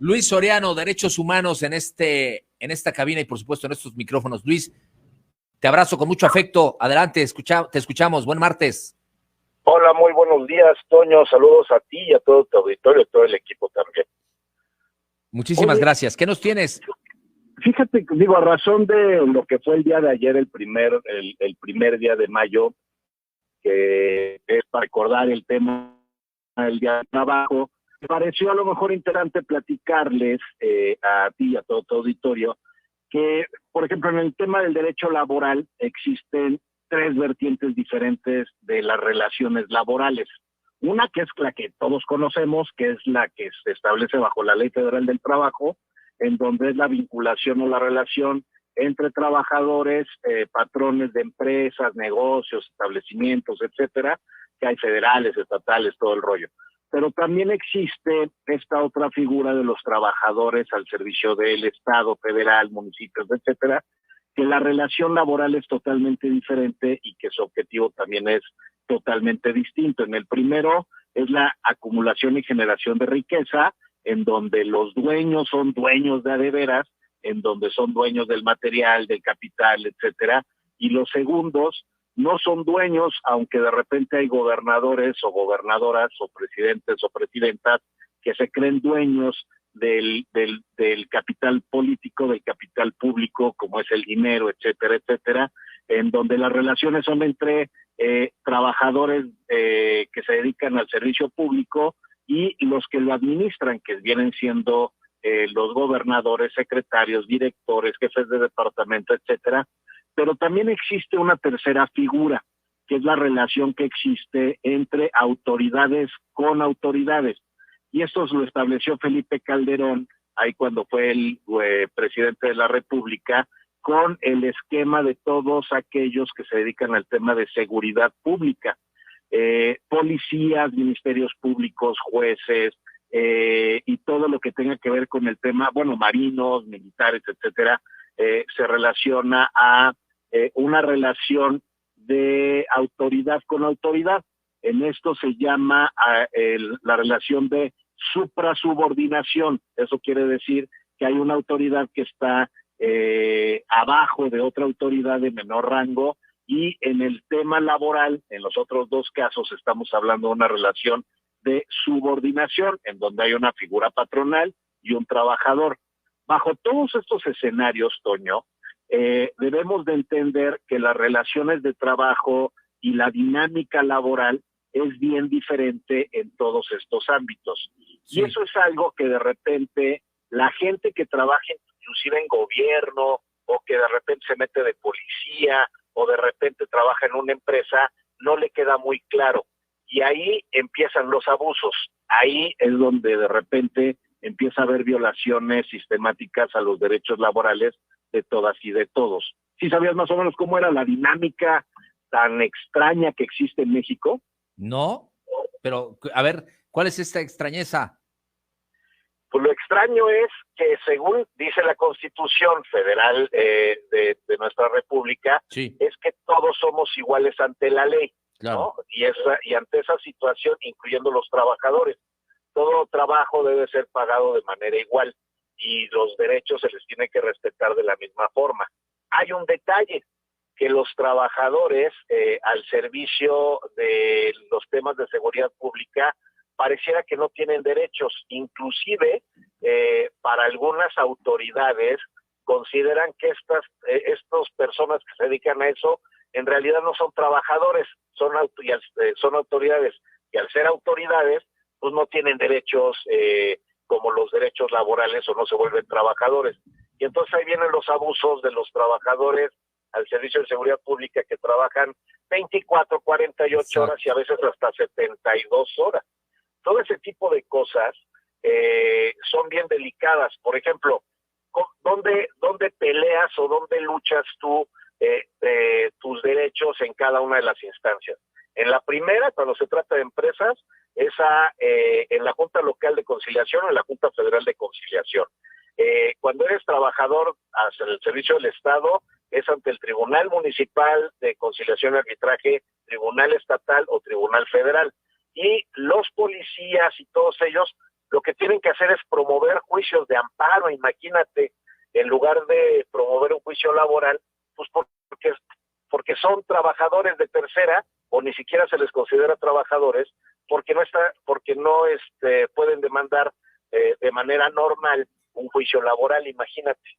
Luis Soriano, Derechos Humanos en esta cabina y por supuesto en estos micrófonos. Luis, te abrazo con mucho afecto. Adelante, te escuchamos. Buen martes. Hola, muy buenos días, Toño. Saludos a ti y a todo tu auditorio, a todo el equipo también. Muchísimas gracias. ¿Qué nos tienes? Fíjate, digo, a razón de lo que fue el día de ayer, el primer día de mayo, que es para recordar el tema del día de trabajo, me pareció a lo mejor interesante platicarles a ti y a todo tu auditorio que, por ejemplo, en el tema del derecho laboral existen tres vertientes diferentes de las relaciones laborales. Una que es la que todos conocemos, que es la que se establece bajo la Ley Federal del Trabajo, en donde es la vinculación o la relación entre trabajadores, patrones de empresas, negocios, establecimientos, etcétera, que hay federales, estatales, todo el rollo. Pero también existe esta otra figura de los trabajadores al servicio del Estado, federal, municipios, etcétera, que la relación laboral es totalmente diferente y que su objetivo también es totalmente distinto. En el primero es la acumulación y generación de riqueza, en donde los dueños son dueños de a de veras, en donde son dueños del material, del capital, etcétera, y los segundos no son dueños, aunque de repente hay gobernadores o gobernadoras o presidentes o presidentas que se creen dueños del capital político, del capital público, como es el dinero, etcétera, etcétera, en donde las relaciones son entre trabajadores que se dedican al servicio público y los que lo administran, que vienen siendo los gobernadores, secretarios, directores, jefes de departamento, etcétera. Pero también existe una tercera figura, que es la relación que existe entre autoridades con autoridades. Y esto lo estableció Felipe Calderón, ahí cuando fue el presidente de la República, con el esquema de todos aquellos que se dedican al tema de seguridad pública. Policías, ministerios públicos, jueces, y todo lo que tenga que ver con el tema, bueno, marinos, militares, etcétera, se relaciona a una relación de autoridad con autoridad. En esto se llama la relación de suprasubordinación. Eso quiere decir que hay una autoridad que está abajo de otra autoridad de menor rango, y en el tema laboral, en los otros dos casos, estamos hablando de una relación de subordinación, en donde hay una figura patronal y un trabajador. Bajo todos estos escenarios, Toño, debemos de entender que las relaciones de trabajo y la dinámica laboral es bien diferente en todos estos ámbitos. Sí. Y eso es algo que de repente la gente que trabaja inclusive en gobierno, o que de repente se mete de policía, o de repente trabaja en una empresa, no le queda muy claro. Y ahí empiezan los abusos. Ahí es donde de repente empieza a haber violaciones sistemáticas a los derechos laborales de todas y de todos. ¿Sí sabías más o menos cómo era la dinámica tan extraña que existe en México? No, pero a ver, ¿cuál es esta extrañeza? Pues lo extraño es que, según dice la Constitución Federal de nuestra República, sí, es que todos somos iguales ante la ley, claro, ¿no? Y ante esa situación, incluyendo los trabajadores, todo trabajo debe ser pagado de manera igual y los derechos se les tiene que respetar de la misma forma. Hay un detalle, que los trabajadores al servicio de los temas de seguridad pública pareciera que no tienen derechos. Inclusive para algunas autoridades consideran que estas personas que se dedican a eso en realidad no son trabajadores, son autoridades, y al ser autoridades pues no tienen derechos como los derechos laborales, o no se vuelven trabajadores. Y entonces ahí vienen los abusos de los trabajadores al servicio de seguridad pública, que trabajan 24, 48 Exacto. horas y a veces hasta 72 horas. Todo ese tipo de cosas son bien delicadas. Por ejemplo, ¿dónde peleas o dónde luchas tú tus derechos en cada una de las instancias? En la primera, cuando se trata de empresas, es en la Junta Local de Conciliación o en la Junta Federal de Conciliación. Cuando eres trabajador hacia el servicio del Estado, es ante el Tribunal Municipal de Conciliación y Arbitraje, Tribunal Estatal o Tribunal Federal. Y los policías y todos ellos lo que tienen que hacer es promover juicios de amparo, imagínate, en lugar de promover un juicio laboral, pues porque son trabajadores de tercera, o ni siquiera se les considera trabajadores, porque no pueden demandar de manera normal un juicio laboral, imagínate.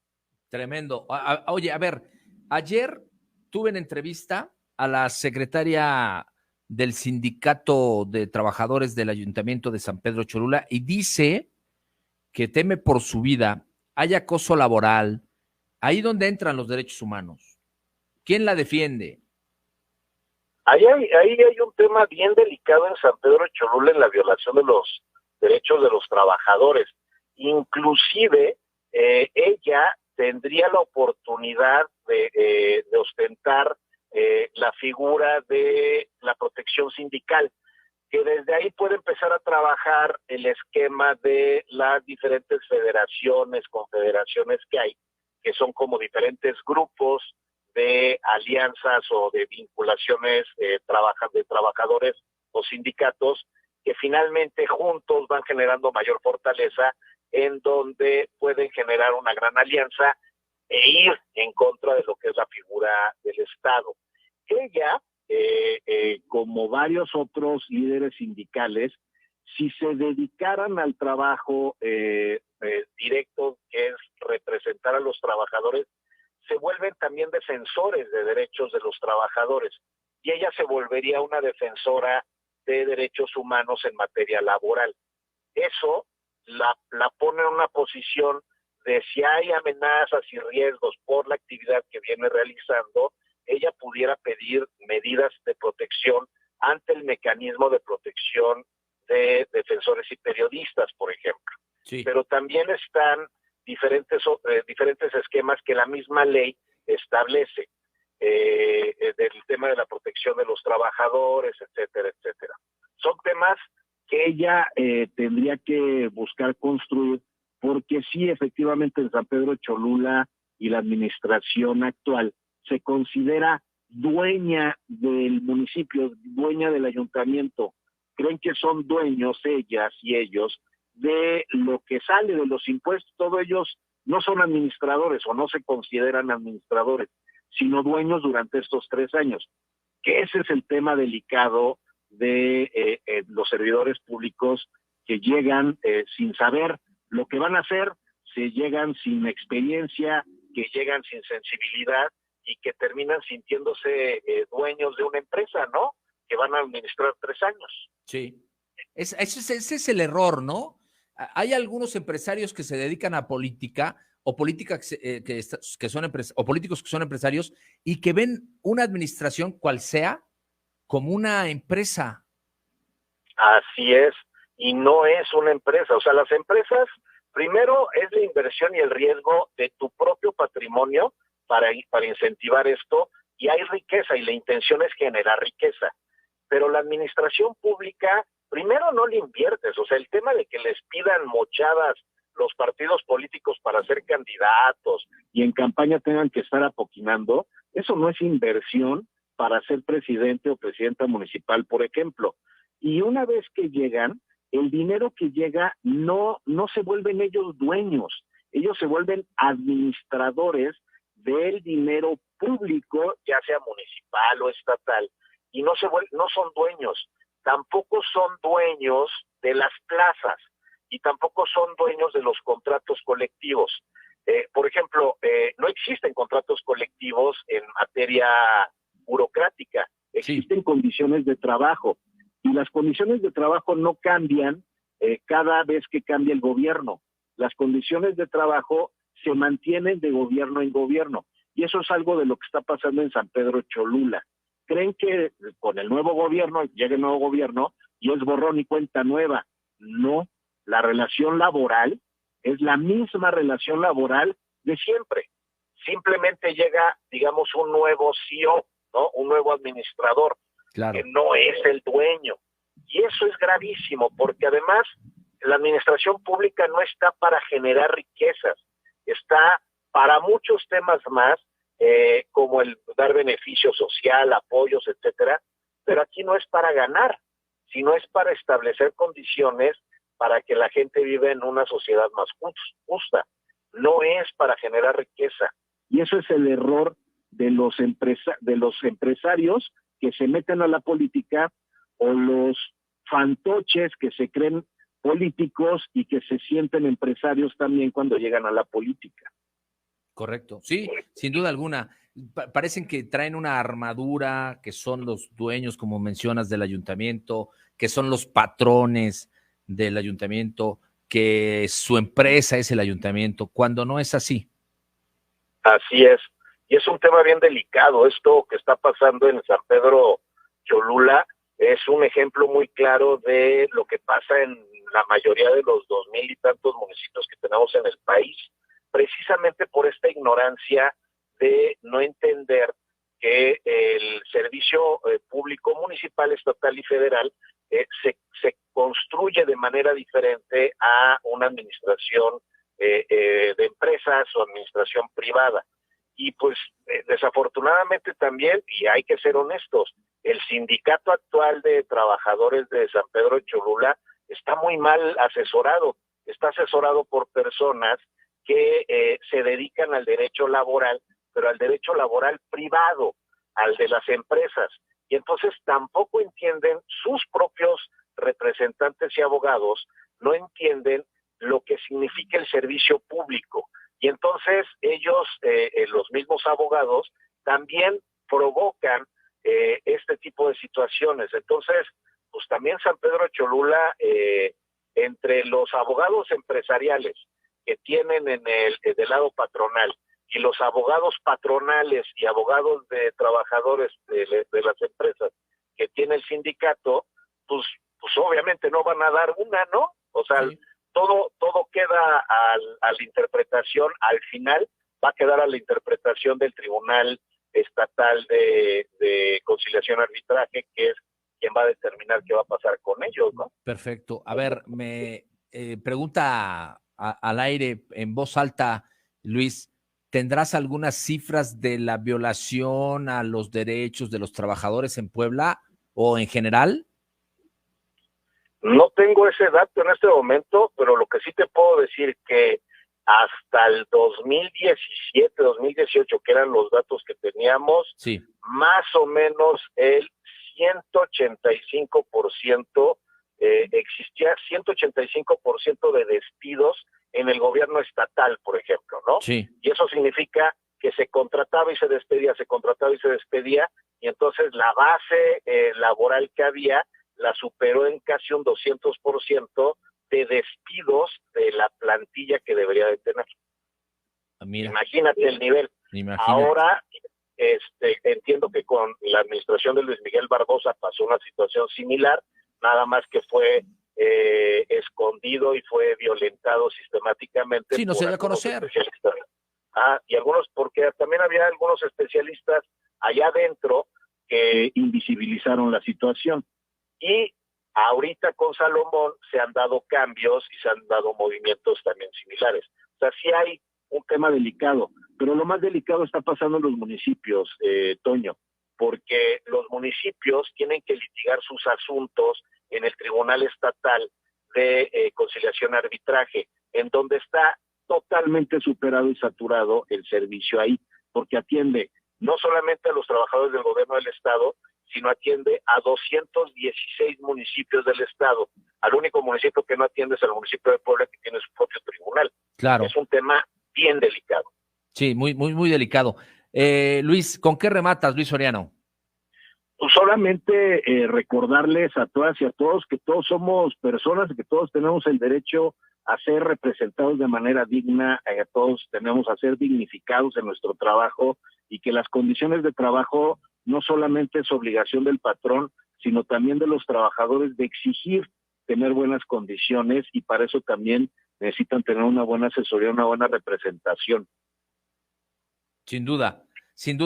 Tremendo. Oye, a ver, ayer tuve en entrevista a la secretaria del Sindicato de Trabajadores del Ayuntamiento de San Pedro Cholula y dice que teme por su vida, hay acoso laboral, ahí donde entran los derechos humanos. ¿Quién la defiende? Ahí hay un tema bien delicado en San Pedro Cholula en la violación de los derechos de los trabajadores. Inclusive ella tendría la oportunidad de ostentar la figura de la protección sindical, que desde ahí puede empezar a trabajar el esquema de las diferentes federaciones, confederaciones que hay, que son como diferentes grupos de alianzas o de vinculaciones de trabajadores o sindicatos que finalmente juntos van generando mayor fortaleza, en donde pueden generar una gran alianza e ir en contra de lo que es la figura del Estado. Ella, como varios otros líderes sindicales, si se dedicaran al trabajo directo, que es representar a los trabajadores, se vuelven también defensores de derechos de los trabajadores, y ella se volvería una defensora de derechos humanos en materia laboral. Eso la pone en una posición de, si hay amenazas y riesgos por la actividad que viene realizando, ella pudiera pedir medidas de protección ante el mecanismo de protección de defensores y periodistas, por ejemplo. Sí. Pero también están diferentes esquemas que la misma ley establece, del tema de la protección de los trabajadores, etcétera, etcétera. Son temas que ella tendría que buscar construir, porque sí, efectivamente, en San Pedro Cholula y la administración actual se considera dueña del municipio, dueña del ayuntamiento. Creen que son dueños ellas y ellos de lo que sale de los impuestos. Todos ellos no son administradores o no se consideran administradores, sino dueños durante estos 3 años. Que ese es el tema delicado de los servidores públicos que llegan sin saber lo que van a hacer, se llegan sin experiencia, que llegan sin sensibilidad y que terminan sintiéndose dueños de una empresa, ¿no? Que van a administrar 3 años. Sí. Ese es el error, ¿no? Hay algunos empresarios que se dedican a política o políticos que son empresarios y que ven una administración, cual sea, como una empresa. Así es, y no es una empresa. O sea, las empresas, primero es la inversión y el riesgo de tu propio patrimonio para incentivar esto, y hay riqueza, y la intención es generar riqueza. Pero la administración pública, primero no le inviertes. O sea, el tema de que les pidan mochadas los partidos políticos para ser candidatos y en campaña tengan que estar apoquinando, eso no es inversión para ser presidente o presidenta municipal, por ejemplo. Y una vez que llegan, el dinero que llega no se vuelven ellos dueños, ellos se vuelven administradores del dinero público, ya sea municipal o estatal, y no son dueños. Tampoco son dueños de las plazas y tampoco son dueños de los contratos colectivos. Por ejemplo, no existen contratos colectivos en materia burocrática, existen condiciones de trabajo, y las condiciones de trabajo no cambian cada vez que cambia el gobierno. Las condiciones de trabajo se mantienen de gobierno en gobierno, y eso es algo de lo que está pasando en San Pedro Cholula. Creen que con el nuevo gobierno, llega el nuevo gobierno y es borrón y cuenta nueva. No, la relación laboral es la misma relación laboral de siempre. Simplemente llega, digamos, un nuevo CEO, ¿no? Un nuevo administrador, claro, que no es el dueño. Y eso es gravísimo, porque además la administración pública no está para generar riquezas, está para muchos temas más, como el dar beneficio social, apoyos, etcétera, pero aquí no es para ganar, sino es para establecer condiciones para que la gente viva en una sociedad más justa. No es para generar riqueza. Y eso es el error de los empresarios que se meten a la política, o los fantoches que se creen políticos y que se sienten empresarios también cuando llegan a la política. Correcto. Sí, sin duda alguna. Parecen que traen una armadura, que son los dueños, como mencionas, del ayuntamiento, que son los patrones del ayuntamiento, que su empresa es el ayuntamiento, cuando no es así. Así es. Y es un tema bien delicado. Esto que está pasando en San Pedro Cholula es un ejemplo muy claro de lo que pasa en la mayoría de los 2,000 y tantos municipios que tenemos en el país, precisamente por esta ignorancia de no entender que el servicio público municipal, estatal y federal se construye de manera diferente a una administración de empresas o administración privada. Y pues desafortunadamente también, y hay que ser honestos, el sindicato actual de trabajadores de San Pedro Cholula está muy mal asesorado. Está asesorado por personas que se dedican al derecho laboral, pero al derecho laboral privado, al de las empresas. Y entonces tampoco entienden, sus propios representantes y abogados no entienden lo que significa el servicio público. Y entonces ellos, los mismos abogados, también provocan este tipo de situaciones. Entonces, pues también San Pedro Cholula, entre los abogados empresariales que tienen del lado patronal y los abogados patronales y abogados de trabajadores de las empresas que tiene el sindicato, pues obviamente no van a dar una, ¿no? O sea, sí. Todo queda a la interpretación, al final va a quedar a la interpretación del Tribunal Estatal de Conciliación y Arbitraje, que es quien va a determinar qué va a pasar con ellos, ¿no? Perfecto. A ver, me pregunta al aire en voz alta, Luis, ¿tendrás algunas cifras de la violación a los derechos de los trabajadores en Puebla o en general? No tengo ese dato en este momento, pero lo que sí te puedo decir que hasta el 2017, 2018, que eran los datos que teníamos, sí, más o menos el 185%, existía 185% de despidos en el gobierno estatal, por ejemplo, ¿no? Sí. Y eso significa que se contrataba y se despedía, se contrataba y se despedía, y entonces la base laboral que había la superó en casi un 200% de despidos de la plantilla que debería de tener. Mira. Imagínate el nivel. Imagínate. Ahora, entiendo que con la administración de Luis Miguel Barbosa pasó una situación similar, nada más que fue escondido y fue violentado sistemáticamente. Sí, no se dio a conocer. Y algunos, porque también había algunos especialistas allá adentro que invisibilizaron la situación. Y ahorita con Salomón se han dado cambios y se han dado movimientos también similares. O sea, sí hay un tema delicado, pero lo más delicado está pasando en los municipios, Toño, porque los municipios tienen que litigar sus asuntos en el Tribunal Estatal de Conciliación y Arbitraje, en donde está totalmente superado y saturado el servicio ahí, porque atiende no solamente a los trabajadores del gobierno del Estado, sino atiende a 216 municipios del Estado. Al único municipio que no atiende es el municipio de Puebla, que tiene su propio tribunal. Claro. Es un tema bien delicado. Sí, muy, muy, muy delicado. Luis, ¿con qué rematas, Luis Soriano? Pues solamente recordarles a todas y a todos que todos somos personas, que todos tenemos el derecho a ser representados de manera digna, todos tenemos a ser dignificados en nuestro trabajo, y que las condiciones de trabajo no solamente es obligación del patrón, sino también de los trabajadores de exigir tener buenas condiciones, y para eso también necesitan tener una buena asesoría, una buena representación. Sin duda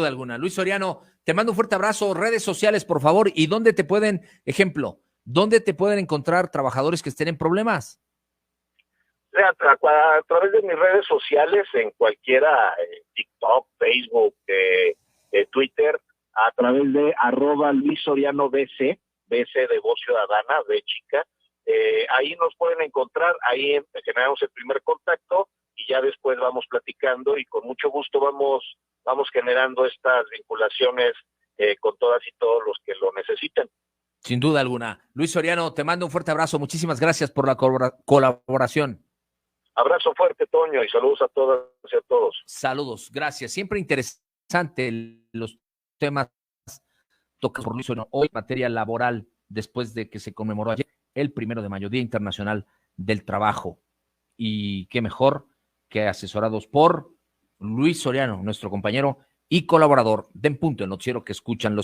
alguna. Luis Soriano, te mando un fuerte abrazo. Redes sociales, por favor, y dónde te pueden, dónde te pueden encontrar trabajadores que estén en problemas. A través de mis redes sociales, en cualquiera, TikTok, Facebook, Twitter, a través de @Luis Soriano BC, BC de Voz Ciudadana, B chica, Ahí nos pueden encontrar, ahí generamos el primer contacto y ya después vamos platicando y con mucho gusto vamos generando estas vinculaciones con todas y todos los que lo necesiten. Sin duda alguna. Luis Soriano, te mando un fuerte abrazo. Muchísimas gracias por la colaboración. Abrazo fuerte, Toño, y saludos a todas y a todos. Saludos, gracias. Siempre interesante los temas tocados por Luis Soriano. Hoy, materia laboral, después de que se conmemoró ayer el 1 de mayo, Día Internacional del Trabajo. Y qué mejor que asesorados por Luis Soriano, nuestro compañero y colaborador de En Punto, el noticiero que escuchan los